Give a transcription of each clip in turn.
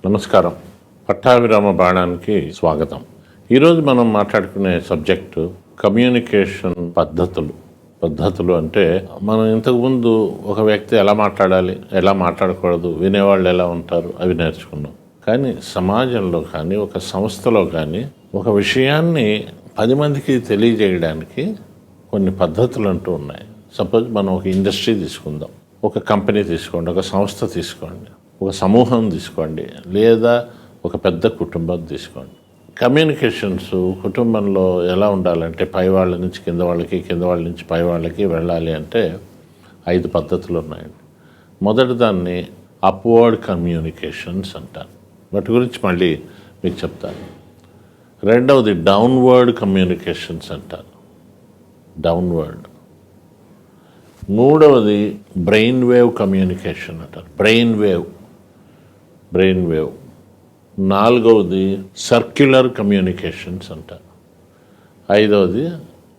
నమస్కారం. పట్టాభిరామ బాణానికి స్వాగతం. ఈరోజు మనం మాట్లాడుకునే సబ్జెక్టు కమ్యూనికేషన్ పద్ధతులు అంటే మనం ఇంతకుముందు ఒక వ్యక్తి ఎలా మాట్లాడాలి, ఎలా మాట్లాడకూడదు, వినేవాళ్ళు ఎలా ఉంటారు అవి నేర్చుకున్నాం. కానీ సమాజంలో కానీ ఒక సంస్థలో కానీ ఒక విషయాన్ని 10 మందికి తెలియజేయడానికి కొన్ని పద్ధతులు అంటూ ఉన్నాయి. సపోజ్ మనం ఒక ఇండస్ట్రీ తీసుకుందాం, ఒక కంపెనీ తీసుకోండి, ఒక సంస్థ తీసుకోండి, ఒక సమూహం తీసుకోండి, లేదా ఒక పెద్ద కుటుంబం తీసుకోండి. కమ్యూనికేషన్స్ కుటుంబంలో ఎలా ఉండాలంటే పై వాళ్ళ నుంచి కింద వాళ్ళకి, కింద వాళ్ళ నుంచి పై వాళ్ళకి వెళ్ళాలి అంటే 5 పద్ధతులు ఉన్నాయండి. మొదటి దాన్ని అప్వర్డ్ కమ్యూనికేషన్స్ అంటారు. వాటి గురించి మళ్ళీ మీకు చెప్తాను. రెండవది డౌన్వర్డ్ కమ్యూనికేషన్స్ అంటారు, డౌన్వర్డ్. మూడవది బ్రెయిన్ వేవ్ కమ్యూనికేషన్ అంటారు, బ్రెయిన్ వేవ్. నాలుగవది సర్క్యులర్ కమ్యూనికేషన్స్ అంటారు. ఐదవది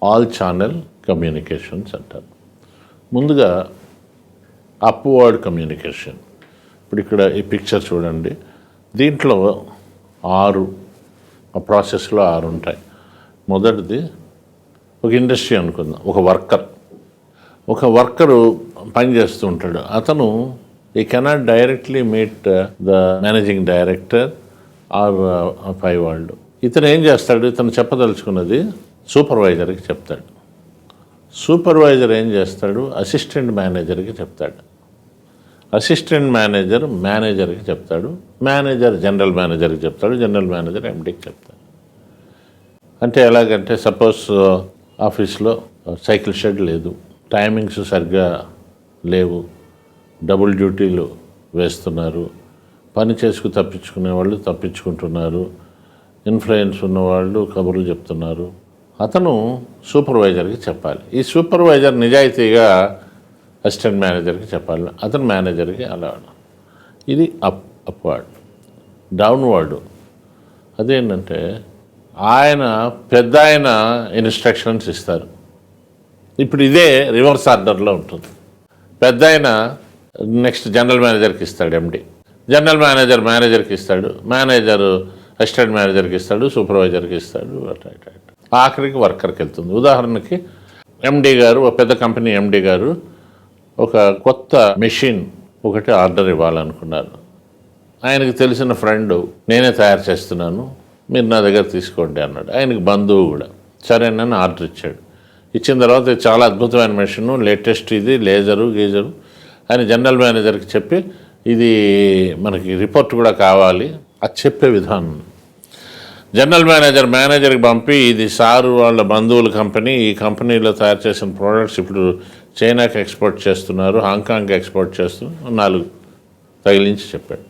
ఆల్ ఛానల్ కమ్యూనికేషన్స్ అంటారు. ముందుగా అప్వర్డ్ కమ్యూనికేషన్. ఇప్పుడు ఇక్కడ ఈ పిక్చర్ చూడండి. దీంట్లో 6 ఆ ప్రాసెస్లో 6 ఉంటాయి. మొదటిది ఒక ఇండస్ట్రీ అనుకుందాం. ఒక వర్కరు పని చేస్తూ ఉంటాడు. అతను ఈ cannot directly meet the managing director or పై వాళ్ళు. ఇతను ఏం చేస్తాడు, ఇతను చెప్పదలుచుకున్నది సూపర్వైజర్కి చెప్తాడు. సూపర్వైజర్ ఏం చేస్తాడు, అసిస్టెంట్ మేనేజర్కి చెప్తాడు. అసిస్టెంట్ మేనేజర్ మేనేజర్కి చెప్తాడు. మేనేజర్ జనరల్ మేనేజర్కి చెప్తాడు. జనరల్ మేనేజర్ ఎండీకి చెప్తాడు. అంటే ఎలాగంటే సపోజ్ ఆఫీస్లో సైకిల్ షెడ్ లేదు, టైమింగ్స్ సరిగ్గా లేవు, డబుల్ డ్యూటీలు వేస్తున్నారు, పని చేసుకు తప్పించుకునే వాళ్ళు తప్పించుకుంటున్నారు, ఇన్ఫ్లుయెన్స్ ఉన్నవాళ్ళు కబుర్లు చెప్తున్నారు. అతను సూపర్వైజర్కి చెప్పాలి. ఈ సూపర్వైజర్ నిజాయితీగా అసిస్టెంట్ మేనేజర్కి చెప్పాలి. అతను మేనేజర్కి అలా. ఇది అప్వర్డ్. డౌన్వర్డ్ అదేంటంటే పెద్ద ఆయన ఇన్స్ట్రక్షన్స్ ఇస్తారు. ఇప్పుడు ఇదే రివర్స్ ఆర్డర్లో ఉంటుంది. పెద్ద ఆయన నెక్స్ట్ జనరల్ మేనేజర్కి ఇస్తాడు, ఎండి. జనరల్ మేనేజర్ మేనేజర్కి ఇస్తాడు, మేనేజరు అసిస్టెంట్ మేనేజర్కి ఇస్తాడు, సూపర్వైజర్కి ఇస్తాడు, ఆఖరికి వర్కర్కి వెళ్తుంది. ఉదాహరణకి ఎండి గారు, ఒక పెద్ద కంపెనీ ఎండి గారు ఒక కొత్త మెషిన్ ఒకటి ఆర్డర్ ఇవ్వాలనుకున్నారు. ఆయనకు తెలిసిన ఫ్రెండ్, నేనే తయారు చేస్తున్నాను, మీరు నా దగ్గర తీసుకోండి అన్నాడు. ఆయనకి బంధువు కూడా. సరేనని ఆర్డర్ ఇచ్చాడు. ఇచ్చిన తర్వాత చాలా అద్భుతమైన మెషిన్, లేటెస్ట్, ఇది లేజరు గీజరు అని జనరల్ మేనేజర్కి చెప్పి, ఇది మనకి రిపోర్ట్ కూడా కావాలి అది చెప్పే విధానం. జనరల్ మేనేజర్కి పంపి, ఇది సారు వాళ్ళ బంధువుల కంపెనీ, ఈ కంపెనీలో తయారు చేసిన ప్రోడక్ట్స్ ఇప్పుడు చైనాకి ఎక్స్పోర్ట్ చేస్తున్నారు, హాంకాంగ్కి ఎక్స్పోర్ట్ చేస్తున్నారు, 4 తగిలించి చెప్పాడు.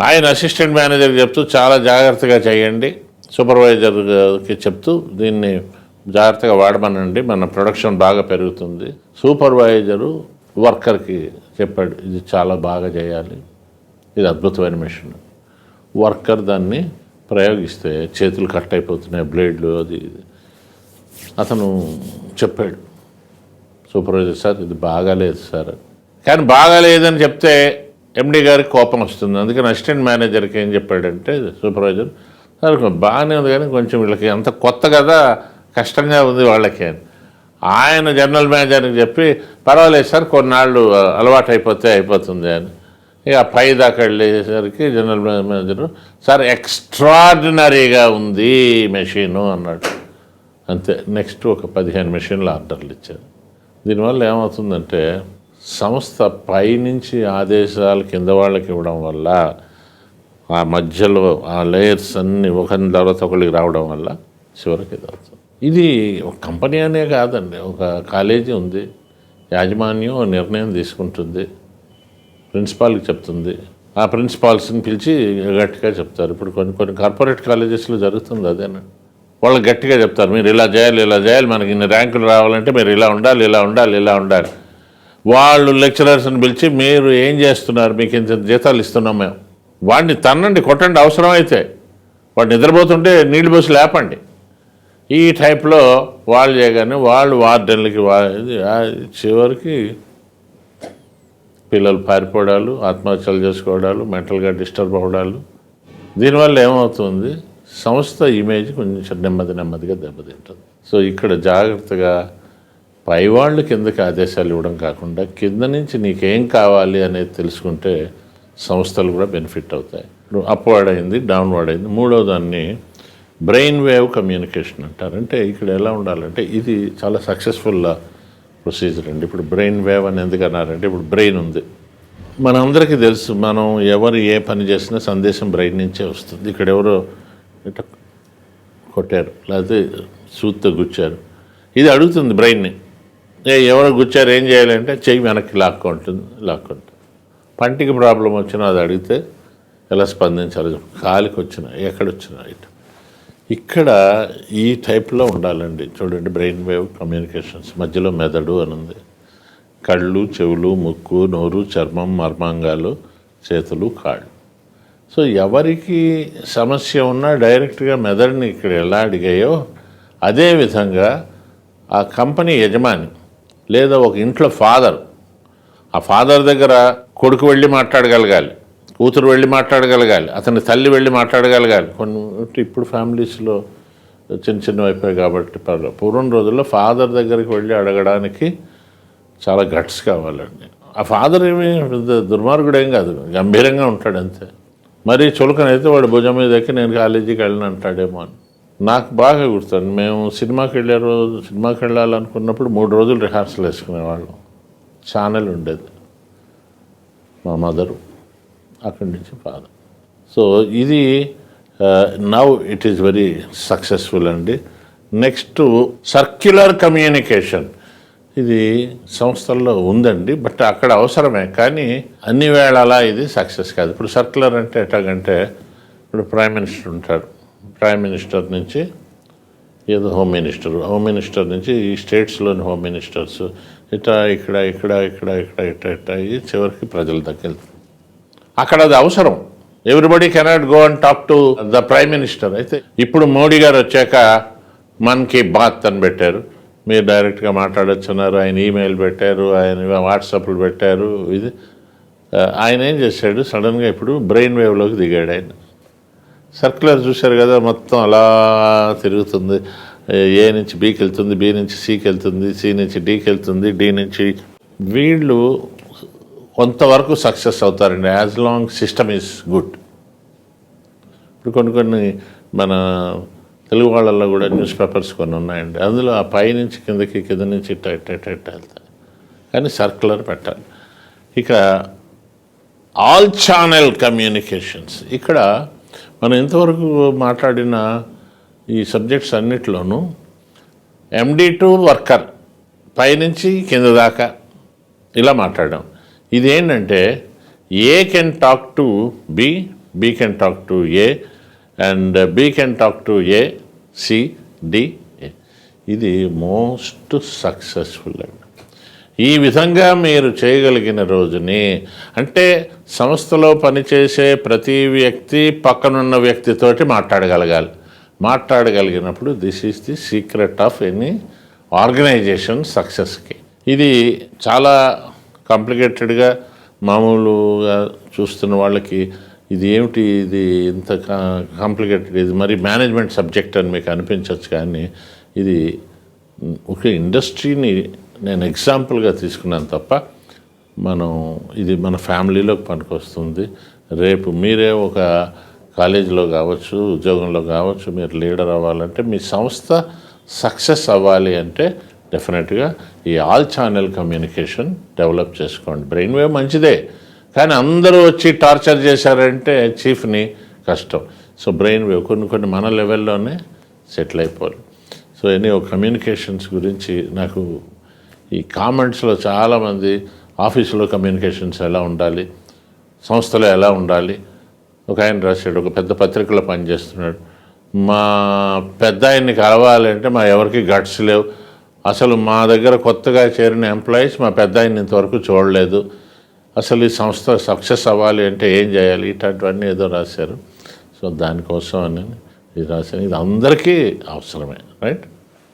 ఆయన అసిస్టెంట్ మేనేజర్కి చెప్తూ చాలా జాగ్రత్తగా చేయండి, సూపర్వైజర్కి చెప్తూ దీన్ని జాగ్రత్తగా వాడమనండి, మన ప్రొడక్షన్ బాగా పెరుగుతుంది. సూపర్వైజరు వర్కర్కి చెప్పాడు, ఇది చాలా బాగా చేయాలి, ఇది అద్భుతమైన మెషిన్. వర్కర్ దాన్ని ప్రయోగిస్తే చేతులు కట్ అయిపోతున్నాయి, బ్లేడ్లు, అది ఇది. అతను చెప్పాడు సూపర్వైజర్, సార్ ఇది బాగాలేదు సార్. కానీ బాగాలేదని చెప్తే ఎండి గారికి కోపం వస్తుంది. అందుకని అసిస్టెంట్ మేనేజర్కి ఏం చెప్పాడంటే సూపర్వైజర్, సార్ బాగానే ఉంది కానీ కొంచెం వీళ్ళకి అంత కొత్త కదా, కష్టంగా ఉంది వాళ్ళకి అని. ఆయన జనరల్ మేనేజర్కి చెప్పి, పర్వాలేదు సార్ కొన్నాళ్ళు అలవాటు అయిపోతుంది అని. ఇక పై దాకా వెళ్ళేసరికి జనరల్ మేనేజరు, సార్ ఎక్స్ట్రాడినరీగా ఉంది మెషిను అన్నాడు. అంతే. నెక్స్ట్ ఒక 15 మెషిన్లు ఆర్డర్లు ఇచ్చారు. దీనివల్ల ఏమవుతుందంటే సంస్థ పైనుంచి ఆదేశాలు కింద వాళ్ళకి ఇవ్వడం వల్ల, ఆ మధ్యలో ఆ లేయర్స్ అన్నీ ఒకరి తర్వాత ఒకరికి రావడం వల్ల చివరికి ఇది అవుతుంది. ఇది ఒక కంపెనీ అనే కాదండి, ఒక కాలేజీ ఉంది, యాజమాన్యం నిర్ణయం తీసుకుంటుంది, ప్రిన్సిపాల్కి చెప్తుంది, ఆ ప్రిన్సిపాల్స్ని పిలిచి గట్టిగా చెప్తారు. ఇప్పుడు కొన్ని కార్పొరేట్ కాలేజెస్లో జరుగుతుంది అదేనా. వాళ్ళు గట్టిగా చెప్తారు, మీరు ఇలా చేయాలి, మనకి ఇన్ని ర్యాంకులు రావాలంటే మీరు ఇలా ఉండాలి. వాళ్ళు లెక్చరర్స్ని పిలిచి, మీరు ఏం చేస్తున్నారు, మీకు ఇంత జీతాలు ఇస్తున్నాం మేము, వాడిని తన్నండి, కొట్టండి, అవసరమైతే వాడు నిద్రపోతుంటే నీళ్లు పోసి లేపండి. ఈ టైప్లో వాళ్ళు చేయగానే వాళ్ళు వార్డెన్లకి చివరికి పిల్లలు పారిపోవడాలు, ఆత్మహత్యలు చేసుకోవడాలు, మెంటల్గా డిస్టర్బ్ అవ్వడాలు దీనివల్ల ఏమవుతుంది, సంస్థ ఇమేజ్ కొంచెం నెమ్మదిగా దెబ్బతింటుంది. సో ఇక్కడ జాగ్రత్తగా పైవాళ్ళు కిందకి ఆదేశాలు ఇవ్వడం కాకుండా కింద నుంచి నీకేం కావాలి అనేది తెలుసుకుంటే సంస్థలు కూడా బెనిఫిట్ అవుతాయి. అప్వర్డ్ అయింది, డౌన్వర్డ్ అయింది. మూడో దాన్ని బ్రెయిన్ వేవ్ కమ్యూనికేషన్ అంటారు. అంటే ఇక్కడ ఎలా ఉండాలంటే ఇది చాలా సక్సెస్ఫుల్ ప్రొసీజర్ అండి. ఇప్పుడు బ్రెయిన్ వేవ్ అని ఎందుకు అన్నారంటే, ఇప్పుడు బ్రెయిన్ ఉంది, మనందరికీ తెలుసు, మనం ఎవరు ఏ పని చేసినా సందేశం బ్రెయిన్ నుంచే వస్తుంది. ఇక్కడ ఎవరో ఇట్లా కొట్టారు, లేకపోతే సూత్తో గుచ్చారు, ఇది అడుగుతుంది బ్రెయిన్ని, ఎవరో గుచ్చారు ఏం చేయాలంటే చెయ్యి వెనక్కి లాక్కుంటుంది. పంటికి ప్రాబ్లం వచ్చినా అది అడిగితే ఎలా స్పందించాలి, కాలికి వచ్చినా ఎక్కడొచ్చినా ఇటు. ఇక్కడ ఈ టైప్లో ఉండాలండి. చూడండి, బ్రెయిన్ వేవ్ కమ్యూనికేషన్స్, మధ్యలో మెదడు అని ఉంది, కళ్ళు, చెవులు, ముక్కు, నోరు, చర్మం, మర్మాంగాలు, చేతులు, కాళ్ళు. సో ఎవరికి సమస్య ఉన్నా డైరెక్ట్గా మెదడుని ఇక్కడ ఎలా అడిగాయో అదేవిధంగా ఆ కంపెనీ యజమాని లేదా ఒక ఇంట్లో ఫాదర్, ఆ ఫాదర్ దగ్గర కొడుకు వెళ్ళి మాట్లాడగలగాలి, కూతురు వెళ్ళి మాట్లాడగలగాలి, అతని తల్లి వెళ్ళి మాట్లాడగలగాలి. కొన్ని ఇప్పుడు ఫ్యామిలీస్లో చిన్న అయిపోయాయి కాబట్టి పర్లేదు. పూర్వం రోజుల్లో ఫాదర్ దగ్గరికి వెళ్ళి అడగడానికి చాలా గట్స్ కావాలండి. ఆ ఫాదర్ ఏమి దుర్మార్గుడు ఏం కాదు, గంభీరంగా ఉంటాడు అంతే. మరి చులకనైతే వాడు భుజం మీద ఎక్కి నేను కాలేజీకి వెళ్ళిన అంటాడేమో అని. నాకు బాగా గుర్తుంది, మేము సినిమాకి వెళ్ళాలనుకున్నప్పుడు 3 రోజులు రిహార్సల్ వేసుకునేవాళ్ళం. ఛానల్ ఉండేది, మా మదరు, అక్కడి నుంచి ఫాదర్. సో ఇది now it is very successful అండి. నెక్స్ట్ సర్క్యులర్ కమ్యూనికేషన్, ఇది సంస్థల్లో ఉందండి, బట్ అక్కడ అవసరమే, కానీ అన్ని వేళలా ఇది సక్సెస్ కాదు. ఇప్పుడు సర్క్యులర్ అంటే ఎట్లాగంటే, ఇప్పుడు ప్రైమ్ మినిస్టర్ ఉంటారు, ప్రైమ్ మినిస్టర్ నుంచి ఏదో హోమ్ మినిస్టర్ నుంచి ఈ స్టేట్స్లోని హోమ్ మినిస్టర్స్ ఇట్లా ఇక్కడ అయ్యి చివరికి ప్రజల దగ్గర అక్కడ అది అవసరం. Everybody cannot go and talk to the prime minister. అయితే ఇప్పుడు మోడీ గారు వచ్చాక మన్ కీ బాత్ అని పెట్టారు, మీరు డైరెక్ట్గా మాట్లాడొచ్చున్నారు. ఆయన ఈమెయిల్ పెట్టారు, ఆయన వాట్సాప్లు పెట్టారు. ఇది ఆయన ఏం చేశాడు, సడన్గా ఇప్పుడు బ్రెయిన్ వేవ్లోకి దిగాడు. ఆయన సర్క్యులర్ చూశారు కదా, మొత్తం అలా తిరుగుతుంది. ఏ నుంచి బీకి వెళ్తుంది, బి నుంచి సికి వెళ్తుంది, సి నుంచి డీకి వెళ్తుంది, డి నుంచి. వీళ్ళు కొంతవరకు సక్సెస్ అవుతారండి, as long system is good. ఇప్పుడు కొన్ని మన తెలుగు వాళ్ళల్లో కూడా న్యూస్ పేపర్స్ కొన్ని ఉన్నాయండి, అందులో ఆ పై నుంచి కిందకి, కింద నుంచి ఇట్ట వెళ్తాయి. కానీ సర్క్యులర్ పెట్టాలి. ఇక ఆల్ ఛానల్ కమ్యూనికేషన్స్, ఇక్కడ మనం ఇంతవరకు మాట్లాడిన ఈ సబ్జెక్ట్స్ అన్నిట్లోనూ ఎండి టు వర్కర్, పైనుంచి కింద దాకా ఇలా మాట్లాడాం. ఇదేంటంటే A can talk to B, B can talk to A, and B can talk to A, C, D, A. ఇది మోస్ట్ సక్సెస్ఫుల్ అండి. ఈ విధంగా మీరు చేయగలిగిన రోజుని, అంటే సంస్థలో పనిచేసే ప్రతి వ్యక్తి పక్కనున్న వ్యక్తితోటి మాట్లాడగలిగినప్పుడు this is the secret of any organisation సక్సెస్కి. ఇది చాలా కాంప్లికేటెడ్గా మామూలుగా చూస్తున్న వాళ్ళకి ఇది ఏమిటి, ఇది ఇంత కాంప్లికేటెడ్, ఇది మరి మేనేజ్మెంట్ సబ్జెక్ట్ అని మీకు అనిపించవచ్చు. కానీ ఇది ఒక ఇండస్ట్రీని నేను ఎగ్జాంపుల్గా తీసుకున్నాను తప్ప, ఇది మన ఫ్యామిలీలోకి పనికొస్తుంది. రేపు మీరే ఒక కాలేజీలో కావచ్చు, ఉద్యోగంలో కావచ్చు, మీరు లీడర్ అవ్వాలంటే, మీ సంస్థ సక్సెస్ అవ్వాలి అంటే డెఫినెట్గా ఈ ఆల్ ఛానల్ కమ్యూనికేషన్ డెవలప్ చేసుకోండి. బ్రెయిన్ వేవ్ మంచిదే, కానీ అందరూ వచ్చి టార్చర్ చేశారంటే చీఫ్ని కష్టం. సో బ్రెయిన్ వేవ్ కొన్ని మన లెవెల్లోనే సెటిల్ అయిపోవాలి. సో కమ్యూనికేషన్స్ గురించి నాకు ఈ కామెంట్స్లో చాలామంది ఆఫీసులో కమ్యూనికేషన్స్ ఎలా ఉండాలి, సంస్థలో ఎలా ఉండాలి. ఒక ఆయన రాశాడు, ఒక పెద్ద పత్రికలో పనిచేస్తున్నాడు, మా పెద్ద ఆయన్ని కలవాలంటే మా ఎవరికి గట్స్ లేవు, అసలు మా దగ్గర కొత్తగా చేరిన ఎంప్లాయీస్ మా పెద్ద ఆయన్ని ఇంతవరకు చూడలేదు, అసలు ఈ సంస్థ సక్సెస్ అవ్వాలి అంటే ఏం చేయాలి, ఇట్లాంటివన్నీ ఏదో రాశారు. సో దానికోసం అని ఇది రాశాను. ఇది అందరికీ అవసరమే. రైట్.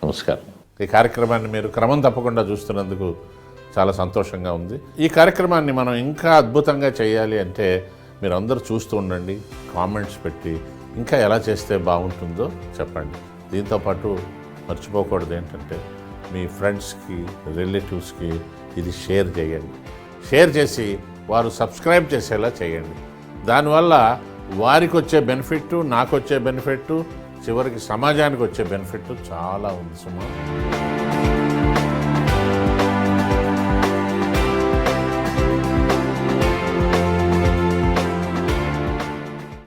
నమస్కారం. ఈ కార్యక్రమాన్ని మీరు క్రమం తప్పకుండా చూస్తున్నందుకు చాలా సంతోషంగా ఉంది. ఈ కార్యక్రమాన్ని మనం ఇంకా అద్భుతంగా చేయాలి అంటే మీరు అందరూ చూస్తూ ఉండండి, కామెంట్స్ పెట్టి ఇంకా ఎలా చేస్తే బాగుంటుందో చెప్పండి. దీంతోపాటు మర్చిపోకూడదు ఏంటంటే మీ ఫ్రెండ్స్కి, రిలేటివ్స్కి ఇది షేర్ చేయండి. షేర్ చేసి వారు సబ్స్క్రైబ్ చేసేలా చేయండి. దానివల్ల వారికి వచ్చే బెనిఫిట్, నాకు వచ్చే బెనిఫిట్, చివరికి సమాజానికి వచ్చే బెనిఫిట్ చాలా ఉంది సుమా.